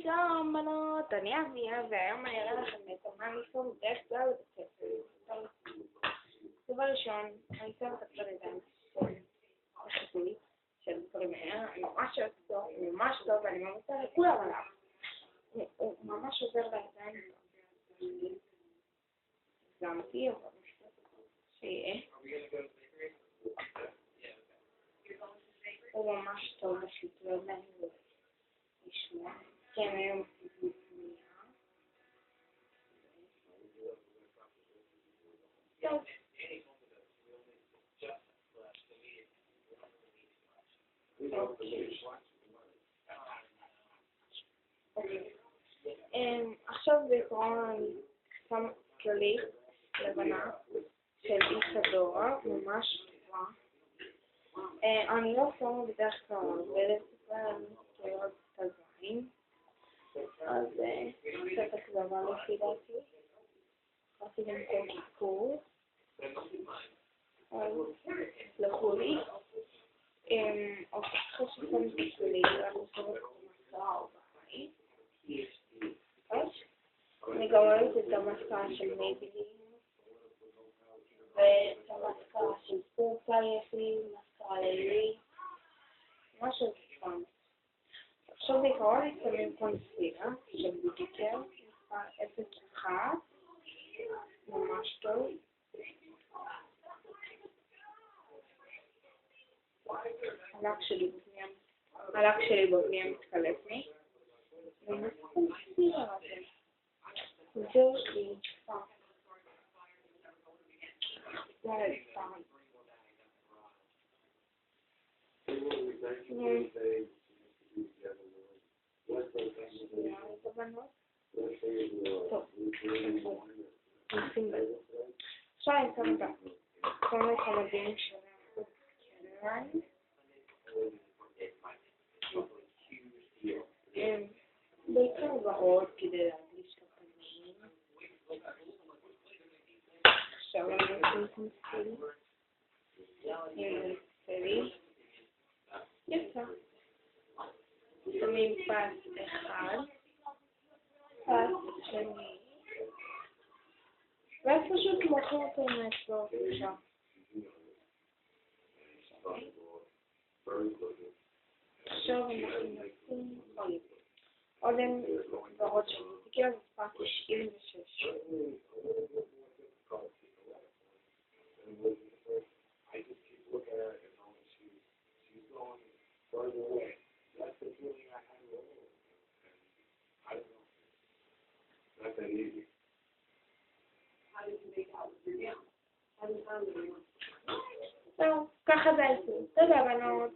שלום בנות, אני אביה, והיום אני אראה לכם את מה אני עושה בדרך כלל בבית ספר. דבר ראשון, אני שם את הפרדם החיתוי של דברים האלה, אני ממש טוב, ואני ממליצה לכולם עליו. הוא ממש עוזר לידיים, גם אותי, אבל שיהיה. הוא ממש טוב בחיתוי עדיין לשמוע. כן, היום טוב. עכשיו בעקרון אני שם כללית לבנה של איסדורה, ממש טובה. אני לא שמה בדרך כלל הרבה לספר את הזין, אז קצת אכזבה לפי דעתי. עשיתי גם כל כיפור, אז סלחו לי. אחרי ששמתי שלי, אני חושבת את המסקה בבית. אני גם אוהבת את המסקה של מייבלין, ואת המסקה של ספורטל יש לי, מסקה לילי, משהו כפן. עכשיו בעיקרון אני שמים קונסילר של ביוטיקר, מספר 01, ממש טוב. הלק שלי בבנייה מתקלף לי. ומה קונסילר הזה? זהו שלי. זה סתם. טוב, נשים בזה. עכשיו אני שם את כל החלבים של הקרן. בעיקר ועוד כדי להדליש את הפנים. עכשיו אני עושים קונסילר. יצא. שמים פס אחד, פס שני, ואז פשוט מוכרים אותו עם האצבעות עכשיו. עכשיו אנחנו נשים עודן ועוד שם, תקרא מספר 96. זהו, ככה זה הייתי. תודה בנות.